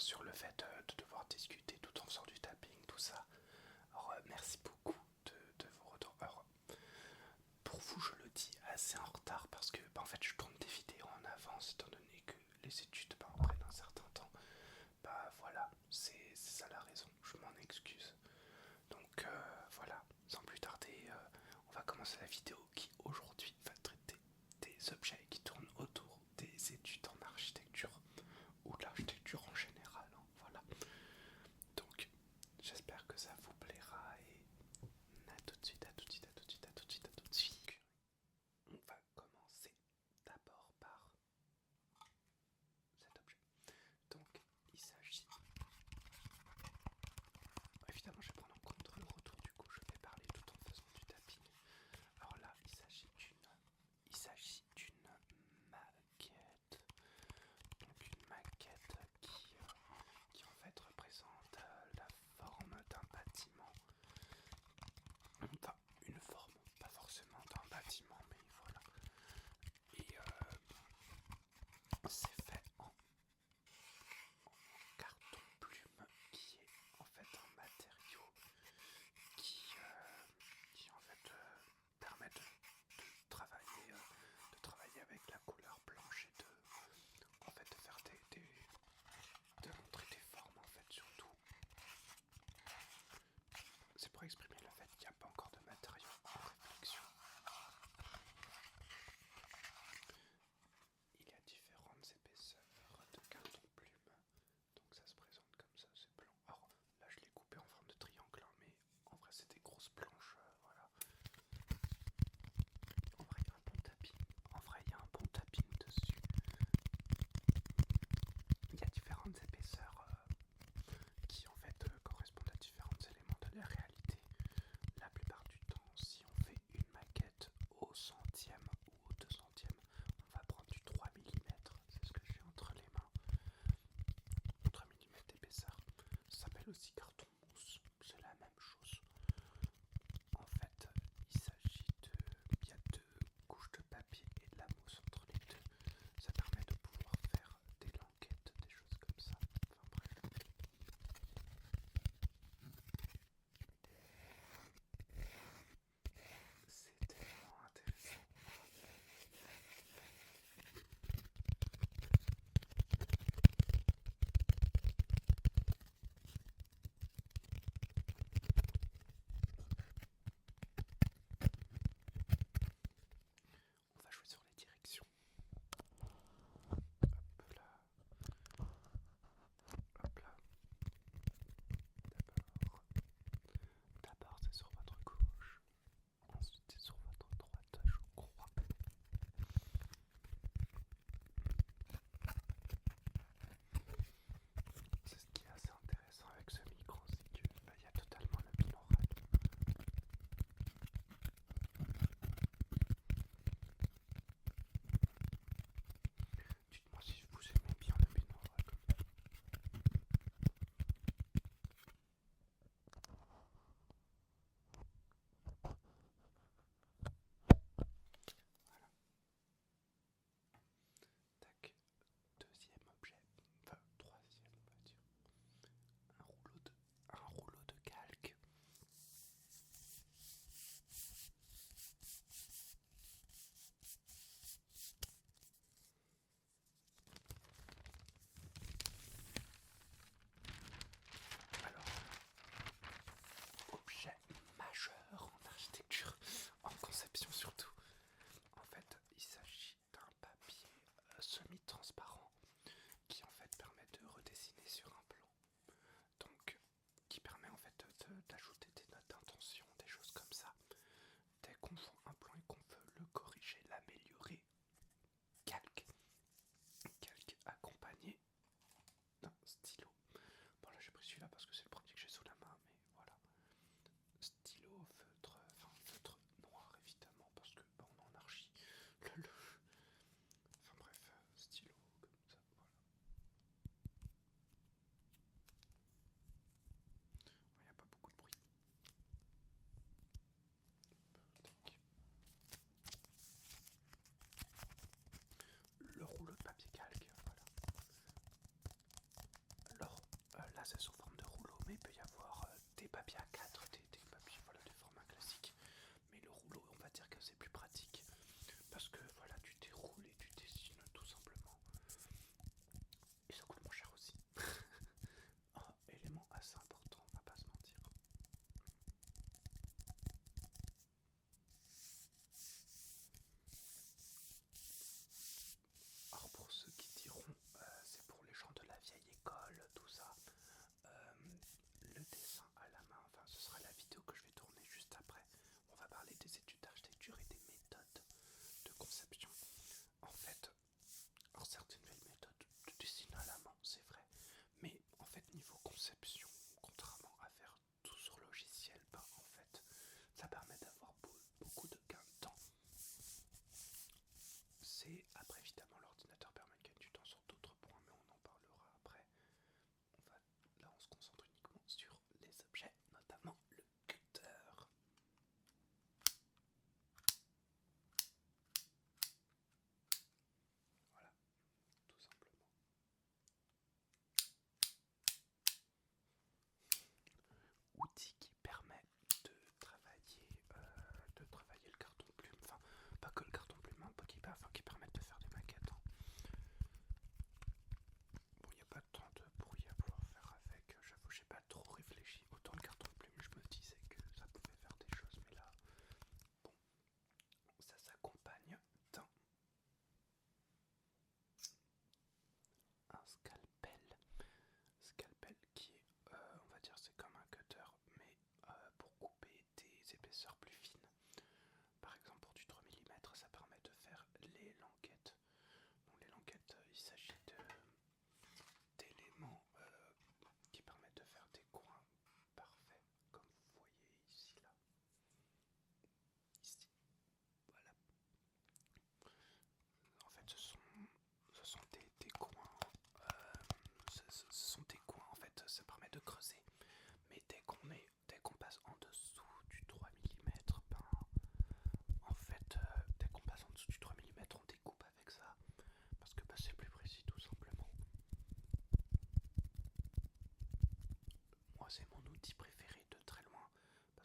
sur le fait de devoir discuter tout en faisant du tapping, tout ça. Alors, merci beaucoup de vos retours. Alors, pour vous, je le dis assez en retard parce que en fait, je tourne des vidéos en avance étant donné que les études prennent un certain temps. Bah voilà, c'est ça la raison, je m'en excuse. Donc voilà, sans plus tarder, on va commencer la vidéo qui aujourd'hui va traiter des objets qui tournent autour des études en architecture ou de l'architecture en général, hein, voilà. Donc j'espère que ça vous plaira et à tout de suite, à tout de suite, à tout de suite, à tout de suite, à tout de suite. On va commencer d'abord par cet objet. Donc il s'agit... Évidemment, je vais prendre en compte le retour, du coup, je vais parler tout en faisant du tapping. Alors là, il s'agit d'une maquette. Donc une maquette qui en fait représente la forme d'un bâtiment. Enfin, une forme, pas forcément d'un bâtiment, mais voilà. Et c'est fait en carton plume, qui est en fait un matériau qui en fait permet de travailler avec la couleur blanche et en fait de faire de montrer des formes en fait surtout. C'est pour exprimer le fait qu'il n'y a pas encore de matériau en réflexion. Il y a différentes épaisseurs de carton plume, donc ça se présente comme ça, c'est blanc. Alors là je l'ai coupé en forme de triangle, hein, mais en vrai c'est des grosses planches, voilà. En vrai il y a un bon tapping, dessus. Il y a différentes épaisseurs qui en fait correspondent à différents éléments de la réalité.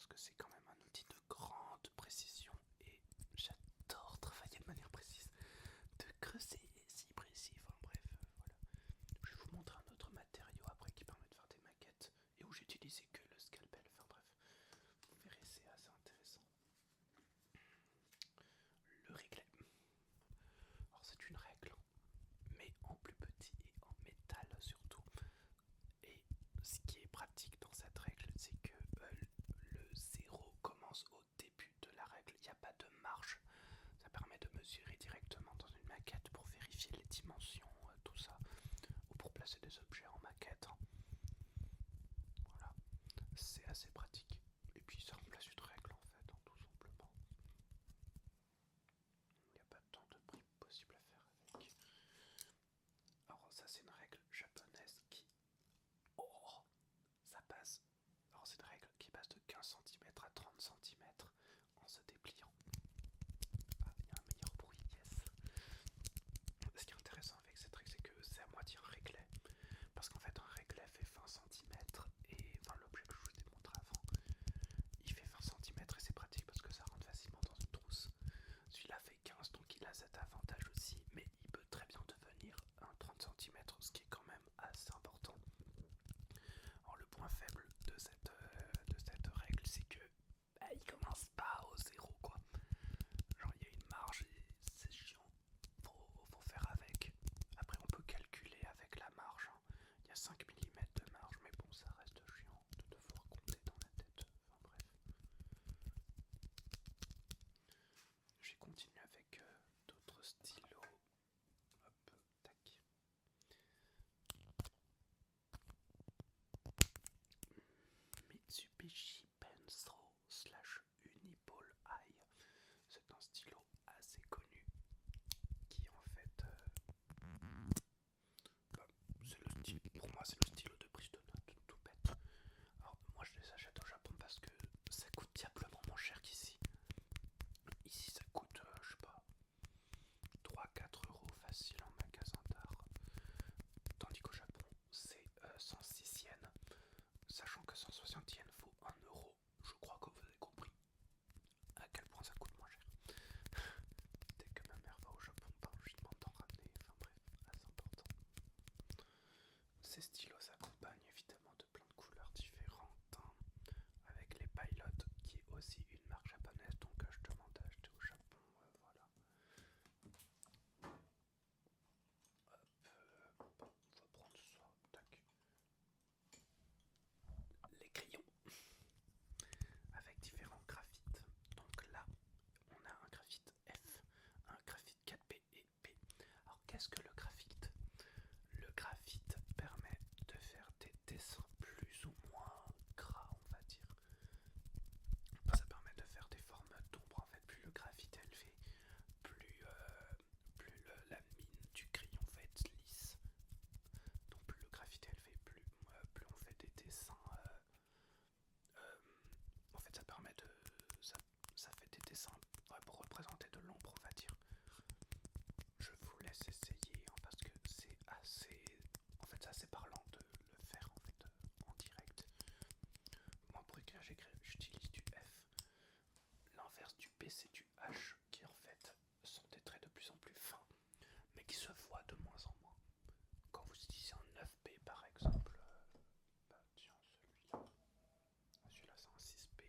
que c'est quand même un outil de grande précision et j'adore travailler de manière précise, de creuser si précis, enfin bref, voilà. Je vais vous montrer un autre matériau après qui permet de faire des maquettes et où j'utilisais que le scalpel, enfin bref, vous verrez, c'est assez intéressant. Le réglet. Alors c'est une règle, mais en plus petit et en métal surtout. Et ce qui est pratique dans cette règle, c'est que le zéro commence au début de la règle. Il n'y a pas de marge. Ça permet de mesurer directement dans une maquette pour vérifier les dimensions, tout ça, ou pour placer des objets en maquette. Voilà, c'est assez pratique. Et puis ça remplace une règle en fait, tout simplement. Il n'y a pas tant de prix possible à faire avec. Alors ça c'est une règle japonaise qui... Oh, ça passe. Alors c'est une règle qui passe de 15 cm à 30 cm en se dépliant. Ah, il y a un meilleur bruit, yes. Ce qui est intéressant avec cette règle, c'est que c'est à moitié un réglet. Parce qu'en fait, un réglet fait 20 cm et... Enfin, l'objet que je vous ai montré avant, il fait 20 cm et c'est pratique parce que ça rentre facilement dans une trousse. Celui-là fait 15, donc il a cet avantage aussi, mais il peut très bien devenir un 30 cm, ce qui est quand même assez important. Alors le point faible de cette règle, c'est que il commence pas au zéro quoi. Genre il y a une marge et c'est chiant, faut faire avec. Après on peut calculer avec la marge, hein. Il y a 5 mm de marge, mais bon ça reste chiant de devoir compter dans la tête, enfin bref. J'ai continué avec d'autres stylos. Hop, tac. Mitsubishi Penso slash Uniball Eye. C'est un stylo assez connu qui en fait... c'est le style, pour moi c'est le stylo de prise de notes, tout bête. Alors moi je les achète au Japon parce que ça coûte diablement moins cher qu'ici. Ici ça coûte, je sais pas, 3-4 € facile en magasin d'art. Tandis qu'au Japon c'est 106 yens. Sachant que 160 yens vaut 1 €. Je crois que vous avez compris à quel point ça coûte moins cher. Dès que ma mère va au Japon, je lui demande d'en ramener. Enfin bref, assez important. Ces stylos s'accompagnent évidemment de plein de couleurs différentes, hein, avec les Pilot qui est aussi une marque japonaise donc je demande à acheter au Japon, voilà. Hop, on va prendre ça, tac. Les crayons avec différents graphites. Donc là, on a un graphite F, un graphite 4P et P. Alors qu'est-ce que le graphite? Le graphite permet de faire des dessins plus ou moins gras, on va dire. Ça permet de faire des formes d'ombre. En fait, plus le graphite est élevé, plus la mine du crayon va être lisse. Donc plus le graphite est élevé, plus on fait des dessins. En fait, ça permet de... Ça fait des dessins pour représenter de l'ombre, on va dire. Je vous laisse essayer, hein, parce que c'est assez... En fait, c'est assez parlant de le faire en fait en direct. Moi, pour écrire, j'utilise du F. L'inverse du P, c'est du H, qui en fait sont des traits de plus en plus fins, mais qui se voient de moins en moins. Quand vous utilisez un 9P par exemple, tiens, celui-là c'est un 6P,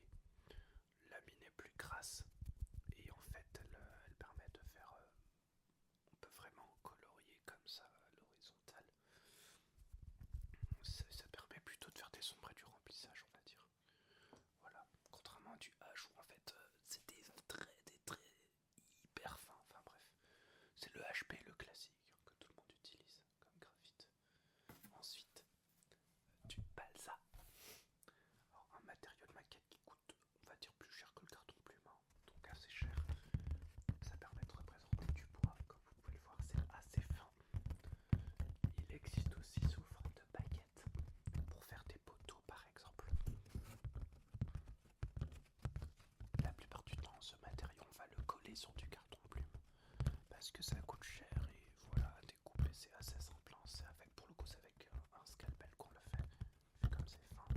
la mine est plus grasse et en fait elle permet de faire... on peut vraiment colorier comme ça à l'horizontale. Ça permet plutôt de faire des sombres et du remplissage, on va dire. Voilà, contrairement à du H où en fait c'est des traits hyper fins, enfin bref. C'est le HP, le classique, que tout le monde utilise comme graphite. Ensuite, du balsa. Alors, un matériau de maquette qui coûte, on va dire, plus cher que le carton plume, hein, donc assez cher. Ça permet de représenter du bois, comme vous pouvez le voir, c'est assez fin. Il existe aussi sous forme de baguette pour faire des poteaux, par exemple. La plupart du temps, ce matériau, on va le coller sur du carton plume parce que ça coûte cher et voilà, à découper c'est assez simple, hein. C'est avec, pour le coup, c'est avec un scalpel qu'on le fait, vu comme c'est fin.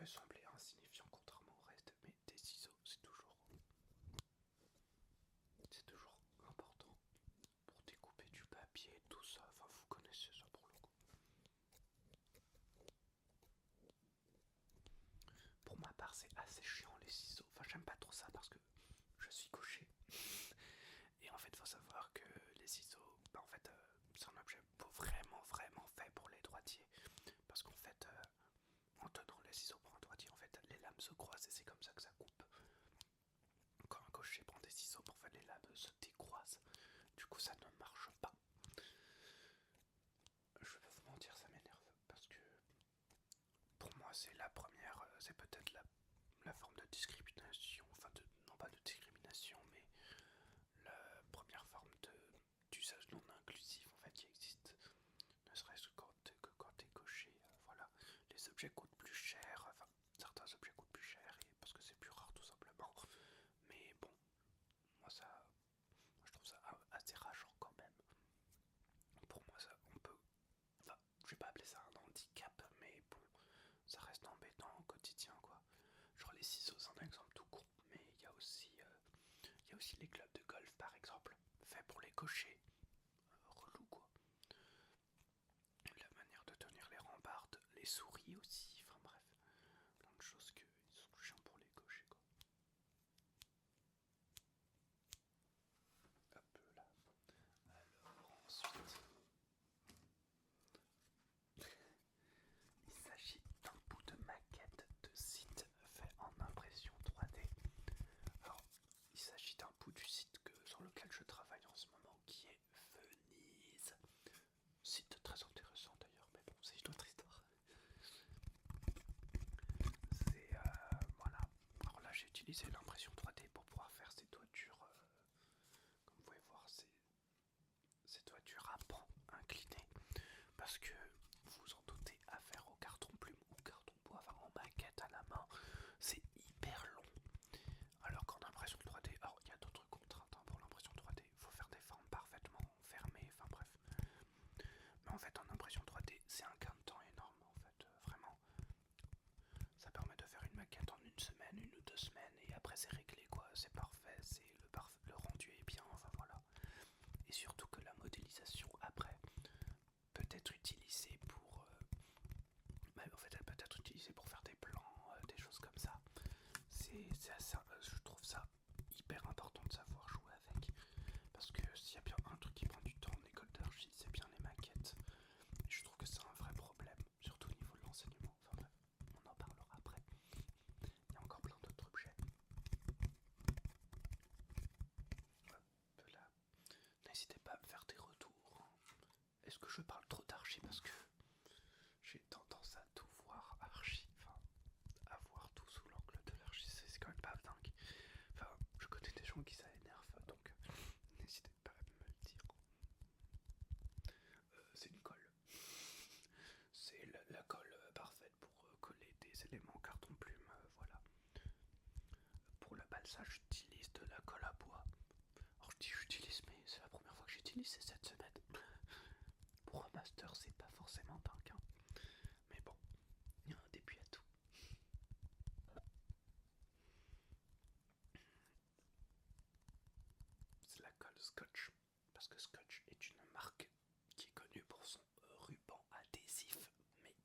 peut sembler insignifiant contrairement au reste, mais des ciseaux, c'est toujours important pour découper du papier, tout ça. Enfin, vous connaissez ça pour le coup. Pour ma part, c'est assez chiant les ciseaux. Enfin, j'aime pas trop ça parce que je suis gaucher. Et en fait, faut savoir que les ciseaux, bah, en fait, c'est un objet vraiment fait pour les droitiers. Parce qu'en fait, en tenant les ciseaux pour un droitier, en fait, les lames se croisent et c'est comme ça que ça coupe. Quand un gaucher prend des ciseaux, en fait, les lames se décroisent. Du coup, ça ne marche pas. Je vais pas vous mentir, ça m'énerve parce que pour moi, c'est la première, c'est peut-être la forme de discrimination, enfin, non pas de discrimination, mais la première forme d'usage non inclusif en fait qui existe. Ne serait-ce que quand t'es gaucher, voilà. Les objets coûtent plus cher, enfin, certains objets coûtent plus cher parce que c'est plus rare tout simplement. Mais bon, moi je trouve ça assez rageant quand même. Pour moi, ça, on peut. Enfin, je vais pas appeler ça un handicap, mais bon, ça reste embêtant au quotidien, quoi. Genre les ciseaux, c'est un exemple tout con, mais il y a aussi les clubs de golf, par exemple, faits pour les cochers. Relou, quoi. La manière de tenir les rambardes, les souris aussi, enfin bref, plein de choses qui sont chiants pour les cochers, quoi. Hop là. Alors ensuite, il s'agit d'un bout de maquette de site fait en impression 3D. Alors, il s'agit d'un bout du site sur lequel je travaille en ce moment qui est Venise. Site très intéressant d'ailleurs, mais bon, c'est une autre histoire. C'est voilà. Alors là, j'ai utilisé l'impression 3D pour pouvoir faire ces toitures. Comme vous pouvez voir, ces toitures à pans inclinées. Parce que vous vous en doutez, à faire au carton plume ou carton bois, enfin en maquette à la main, c'est hyper long. Alors qu'en impression 3D, alors il y a d'autres contraintes pour l'impression 3D, il faut faire des formes parfaitement fermées, enfin bref. Mais en fait en impression 3D, c'est un gain de temps énorme en fait, vraiment. Ça permet de faire une maquette en une semaine, 1 ou 2 semaines, et après c'est réglé quoi, c'est parfait, le rendu est bien, enfin voilà. Et surtout que la modélisation après peut être utilisée pour... en fait elle peut être utilisée pour faire des plans, des choses comme ça. Je trouve ça hyper important de savoir jouer avec. Parce que s'il y a bien un truc qui prend du temps en école d'archi, c'est bien les maquettes. Et je trouve que c'est un vrai problème, surtout au niveau de l'enseignement. Enfin bref, on en parlera après. Il y a encore plein d'autres objets. Hop là. N'hésitez pas à me faire des retours. Est-ce que je parle trop d'archi parce que j'ai tendance à tout voir archi, enfin à voir tout sous l'angle de l'archi, c'est quand même pas dingue. Enfin, je connais des gens qui ça énerve, donc n'hésitez pas à me le dire. C'est une colle. C'est la colle parfaite pour coller des éléments carton plume, voilà. Pour le balsage, j'utilise de la colle à bois. Alors je dis j'utilise, mais c'est la première fois que j'utilise, c'est cette semaine. Pour un master, c'est pas forcément dingue, hein. Mais bon, il y a un début à tout. C'est la colle Scotch, parce que Scotch est une marque qui est connue pour son ruban adhésif, mais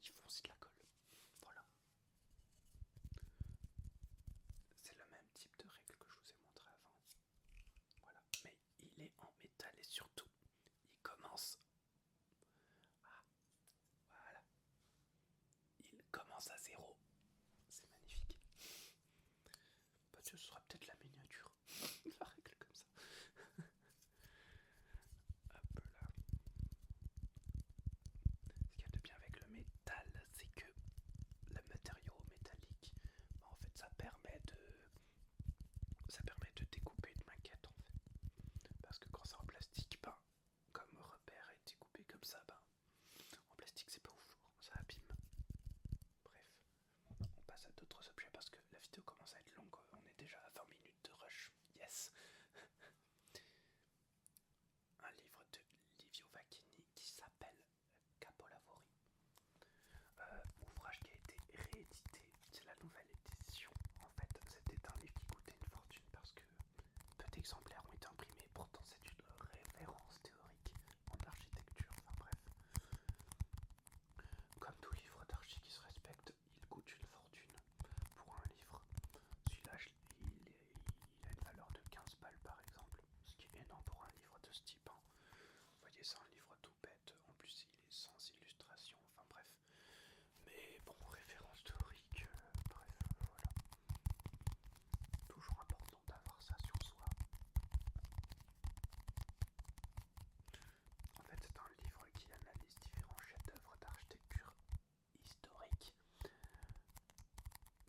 ils font aussi de la colle. Voilà. C'est le même type de règle que je vous ai montré avant. Voilà. Mais il est en métal et surtout, il commence. Ah, voilà. Il commence à 0. C'est magnifique. Parce que ce sera peut-être la miniature. La règle comme ça. Hop là. Ce qu'il y a de bien avec le métal, c'est que c'est un livre tout bête, en plus il est sans illustration, enfin bref. Mais bon, référence théorique, bref, voilà. Toujours important d'avoir ça sur soi. En fait, c'est un livre qui analyse différents chefs-d'œuvre d'architecture historique,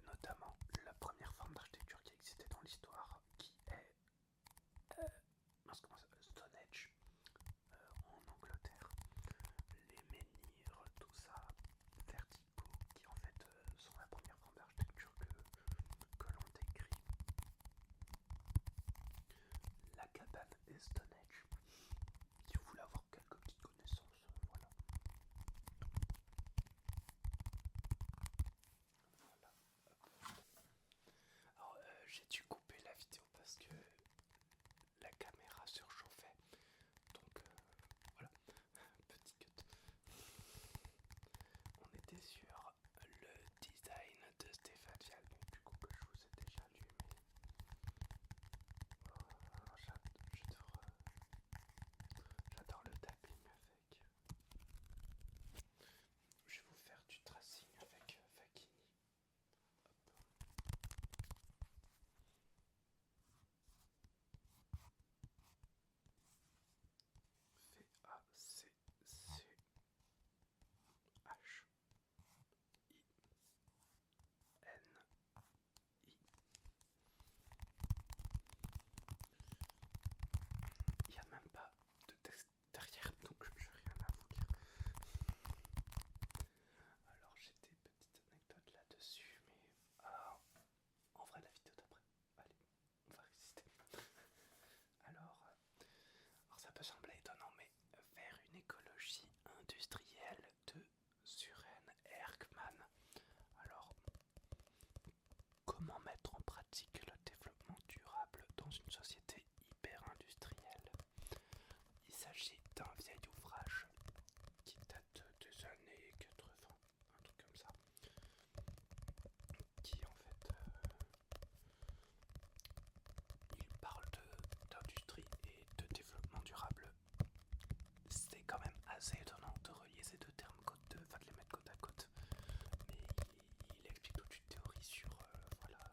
notamment la première forme d'architecture qui existait dans l'histoire, qui est Stonehenge en Angleterre. Les menhirs, tout ça, verticaux, qui en fait sont la première forme d'architecture que l'on décrit. La cabane et Stonehenge. Si vous voulez avoir quelques petites connaissances, voilà. Voilà. Alors, j'ai dû couper la vidéo parce que la caméra surchauffait. Donc, voilà. Petit cut. On était sur le design de Stéphane Vial, donc du coup que je vous ai déjà lu, mais j'adore le tapping avec. Je vais vous faire du tracing avec Vakini. Hop. VACCHINI. Il n'y a même pas de texte derrière, donc j'ai rien à vous dire. Alors j'ai des petites anecdotes là-dessus, mais en vrai la vidéo d'après. Allez, on va résister. Alors ça peut sembler étonnant, mais vers une écologie industrielle de Søren Erkman. Alors, comment mettre en pratique le développement durable dans une société hyper industrielle? Il s'agit d'un vieil ouvrage qui date des années 80, un truc comme ça, qui en fait il parle d'industrie et de développement durable. C'est quand même assez étonnant de relier ces deux termes de les mettre côte à côte, mais il explique toute une théorie sur voilà,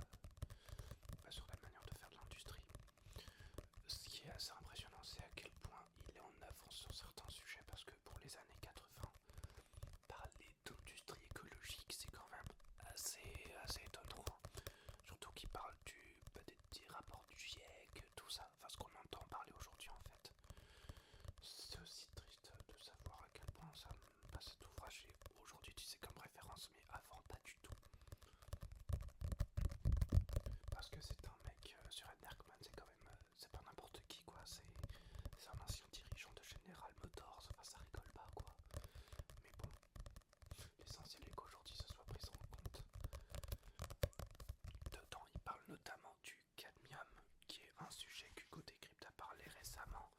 sur la manière de faire de l'industrie. Ce qui est assez impressionnant, c'est à quel point il est en avance sur certains sujets, parce que pour les années 80, parler d'industrie écologique, c'est quand même assez étonnant. Surtout qu'il parle des rapports du GIEC, tout ça, enfin ce qu'on entend parler aujourd'hui en fait. C'est aussi triste de savoir à quel point ça passe cet ouvrage est aujourd'hui utilisé comme référence, mais avant pas du tout. Parce que c'est un mec, Søren Erkman, c'est quand même, c'est pas n'importe qui quoi, c'est un ancien dirigeant de General Motors, enfin ça rigole pas quoi. Mais bon, l'essentiel est qu'aujourd'hui ce soit pris en compte. Dedans il parle notamment du cadmium, qui est un sujet qu'Hugo Décrypte a parlé récemment.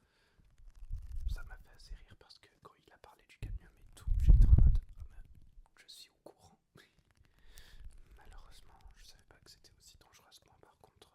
Ça m'a fait assez rire parce que quand il a parlé du cadmium et tout, j'étais en mode je suis au courant. Malheureusement, je savais pas que c'était aussi dangereux à ce point. Par contre,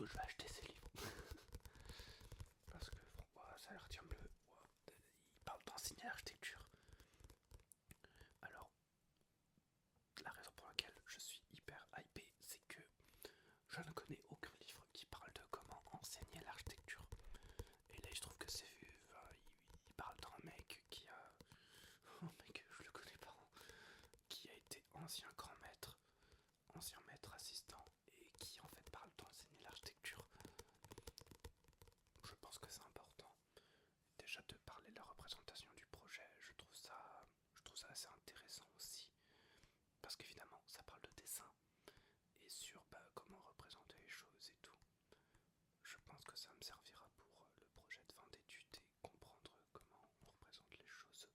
que je vais acheter ces livres. Parce que ça a l'air bien bleu. Il parle d'enseigner l'architecture. Alors, la raison pour laquelle je suis hyper hypé, c'est que je ne connais aucun livre qui parle de comment enseigner l'architecture. Et là, je trouve que c'est... il parle d'un mec qui a... Un mec, je le connais pas. Qui a été ancien grand maître, ancien maître assistant, et qui en fait parle d'enseigner l'architecture. Je pense que c'est important. Déjà de parler de la représentation du projet, je trouve ça assez intéressant aussi. Parce qu'évidemment, ça parle de dessin et sur comment représenter les choses et tout. Je pense que ça me servira pour le projet de fin d'études et comprendre comment on représente les choses.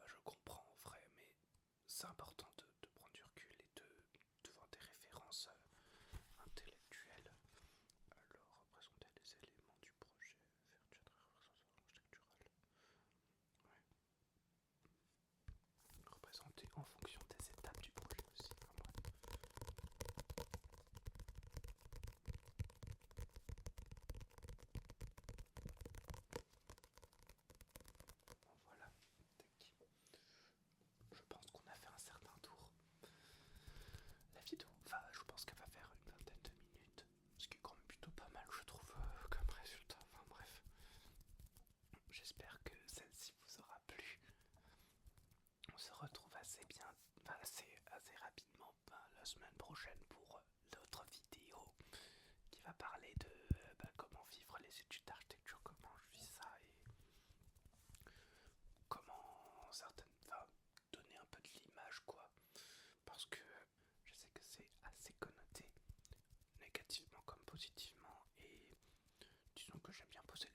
Je comprends en vrai, mais c'est important de prendre du recul et de voir des références intellectuelles. Alors, représenter les éléments du projet, faire du représentation architecturale. Ouais. Représenter en fonction des étapes du projet aussi. Enfin, bref. Bon, voilà. Tac. Je pense qu'on a fait un certain tour. La vidéo, enfin, je pense qu'elle va faire une vingtaine de minutes. Ce qui est quand même plutôt pas mal, je trouve, comme résultat. Enfin, bref. J'espère que celle-ci vous aura plu. On se retrouve assez bien, enfin, assez rapidement la semaine prochaine pour l'autre vidéo qui va parler de comment vivre les études d'architecture, comment je vis ça et comment certaines, enfin, donner un peu de l'image quoi, parce que je sais que c'est assez connoté négativement comme positivement et disons que j'aime bien poser